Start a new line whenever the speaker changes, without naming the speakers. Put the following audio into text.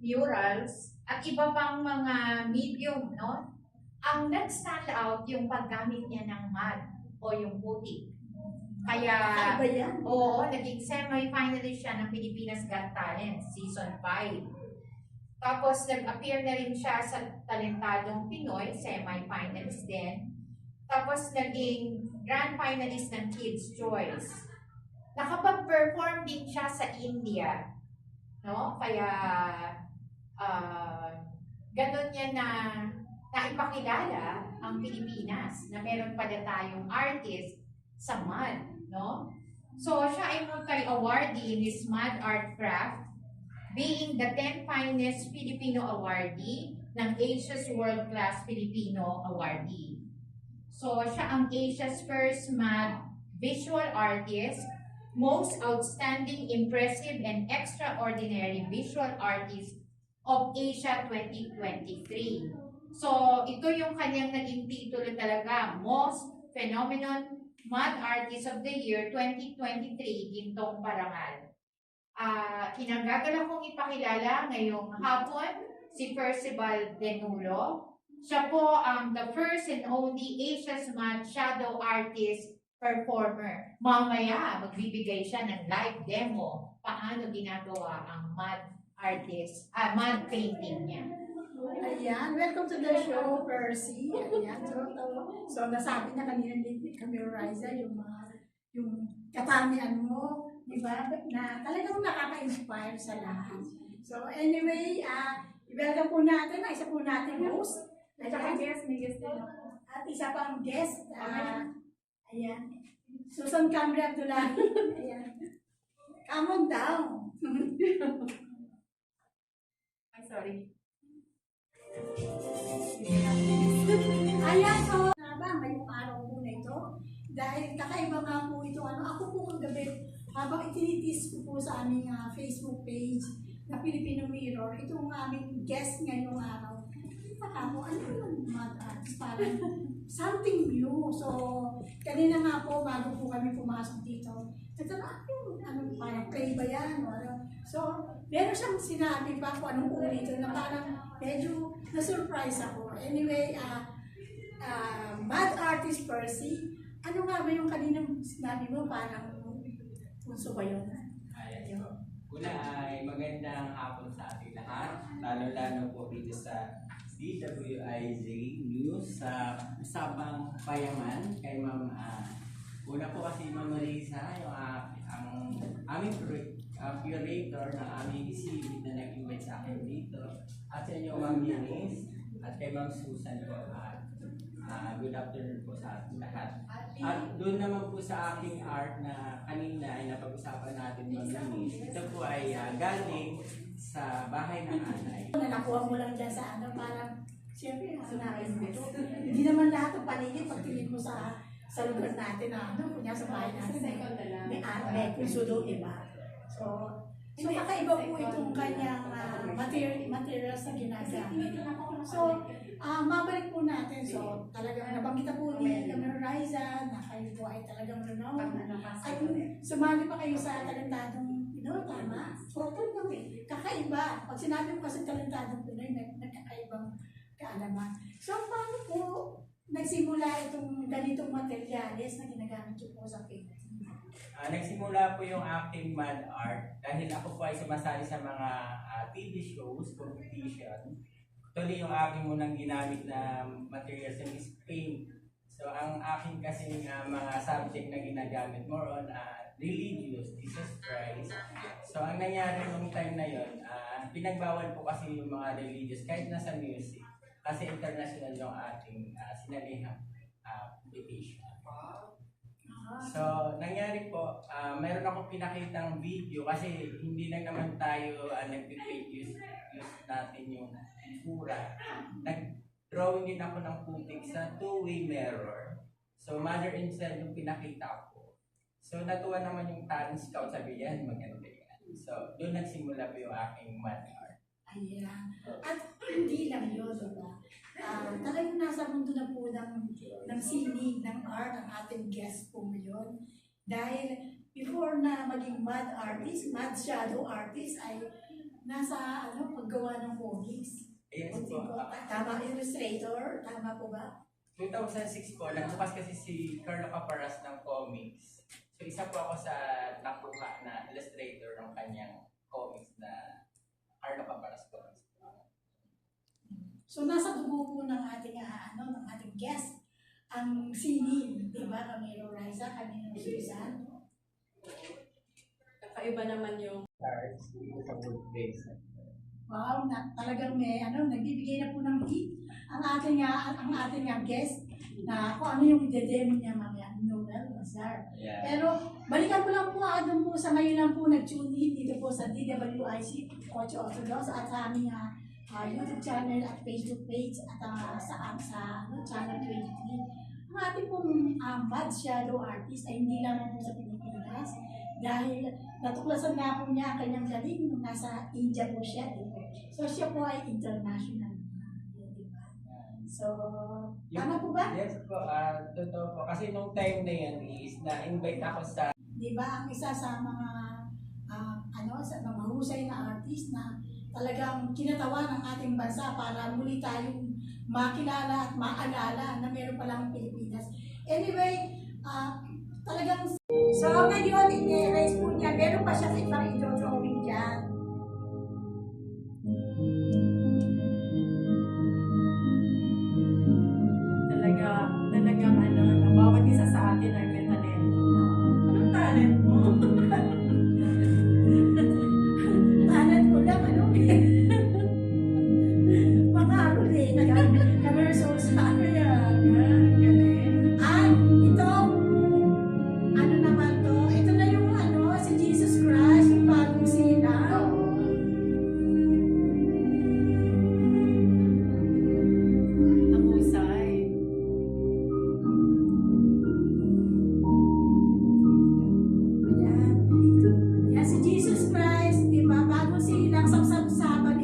murals, at iba pang mga medium, no? Ang nag-stand out yung paggamit niya ng mud o yung putik. Kaya, oo, naging semi-finalist siya ng Pilipinas Got Talent, Season 5. Tapos, nag-appear na rin siya sa Talentadong Pinoy, semi-finalist din. Tapos, naging grand finalist ng Kids' Choice. Nakapag-perform din siya sa India, no? Kaya, ganun niya na naipakilala ang Pilipinas na meron pala tayong artist sa MUD, no? So, siya ay multi-awardee in his MUD art craft, being the 10th finest Filipino awardee ng Asia's World Class Filipino Awardee. So, siya ang Asia's first MUD visual artist, most outstanding, impressive, and extraordinary visual artist of Asia 2023. So, ito yung kanyang naging titulo talaga, Most Phenomenon MUD Artist of the Year 2023, Gintong Parangal. Kinagagalak kong ipakilala ngayong hapon si Percival Denulo. Siya po ang the first and only Asia's MUD shadow artist performer. Mamaya, magbibigay siya ng live demo paano ginagawa ang MUD artist, MUD painting niya.
Ayan, welcome to the show, Percy. Ayan, so nasabi na kanina din kami, Riza, yung katamihan mo, di ba, na talagang nakaka-inspire sa lahat. So anyway, i-welcome po natin, isa po natin host.
At saka guest, may guest din ako.
At isa pang guest, ayan, Susan Camry Abdullahi. Ayan, come on down.
Ay, sorry.
Ayan, so ngayong araw po na ito, dahil kakaiba nga po ito, ako po kagabi, habang itinitis ko po sa aming Facebook page na Filipino Mirror, itong aming guest ngayong araw. Ako, ano yung MUD artist? Parang something new. So, kanina nga po, bago po kami pumasok dito, parang play ba yan? So, meron siyang sinabi pa kung anong uri ito na parang medyo na-surprise ako. Anyway, MUD artist Percy, ano nga ba yung kaninang sinabi mo? Parang punso ba yun?
Ayan po. Una ay magandang hapon sa ating lahat, lalo-lalo po dito sa DWIZ News sa Usapang Payaman kay Ma'am. Una po kasi Ma'am Marisa, yung ang aming curator ng aming exhibit na nag-invite sa akin dito. At sa inyo Ma'am Eunice at kay Ma'am Susan po. Good afternoon po sa ating lahat. At doon naman po sa aking art na kanina ay napag-usapan natin Ma'am Eunice. Ito po ay galing sa bahay ng anay.
Nakuha mo lang dyan sa parang, siyempre, hanapin mo ito. Hindi naman lahat ng paligid, pagtingin mo sa lugar natin, kunya sa bahay natin, may puso doon, diba? So kakaiba po itong kanyang materials na ginagamit. So, mabalik po natin. So, talagang nabanggit po ni Camry Riza na kayo po ay talagang renowned. At sumali pa kayo sa talentadong Pinoy, tama? So, kakaiba. Pag sinabi mo kasi talentadong Pinoy, nagkakaibang kaalaman. So, paano po nagsimula itong ganitong materials na ginagamit po sa painting?
Nagsimula po yung aking MUD art dahil ako po ay sumasali sa mga TV shows, competition. Tuloy yung aking munang ginamit na materials is paint. So ang aking kasing mga subject na ginagamit more on religious, Jesus Christ. So ang nangyari nung time na yon, pinagbawal po kasi yung mga religious kahit nasa music. Kasi international yung ating sinalihang competition. So, nangyari po, mayroon akong pinakitang video kasi hindi lang naman tayo nag-fake use natin yung pura. Nag-drawing din ako ng putik sa two-way mirror. So, mother and son yung pinakita ko. So, natuwa naman yung talent scout, sabi yan, maganda yan. So, doon nagsimula po yung aking MUD art.
Ayan. At hindi lang yun, diba? Talagang nasa mundo na po ng sinig, ng art, ang ating guest po ngayon. Dahil before na maging MUD artist, MUD shadow artist, ay nasa paggawa ng comics.
Yes
Buti
po.
po. Tama, illustrator, tama po ba?
2006 po, nagbukas kasi si Carlo Caparas ng comics. So isa po ako sa nakuha na illustrator ng kanyang comics na Carlo Caparas comics.
So nasa dugo po ng ating ng ating guest ang sinin, di ba? Kami Roriza, kami ng Susan.
Kakaiba naman yung
Stars, dito sa wood base.
Wow, talagang may nagbibigay na po ng hit ang ating guest na kung ano yung ide-demo niya mamaya, Noel Lazar.
Yeah.
Pero balikan ko lang po doon po sa ngayon lang po nag-tune in dito po sa DWIC Coach Orthodox at sa aming YouTube channel at Facebook page at sa channel 23. Ang ating pong bad shadow artist ay hindi lamang po sa Pilipinas dahil natuklasan nga po niya ang kanyang galing nung nasa India po siya. So siya po ay international. Diba? So, tama po ba?
Yes po, totoo po. Kasi nung time na yan is na-invite ako sa
Di ba ang isa sa mga sa mga mahusay na artist na talagang kinatawa ng ating bansa para muli tayong makilala at maalala na meron palang Pilipinas. Anyway, talagang so ngayon i-erase po niya, meron pa siya sa ibang i-drawing dyan.
talagang bawat isa sa atin ay may talento. Anong talent mo?
Tanan ko lang, mga rin, commercial sa
Galing.
ito, naman to, ito na yung si Jesus Christ, yung bagong silang.
Ang husay.
Ayan. Ayan si Jesus Christ, di ba? Bagong silang, sapsap-sapan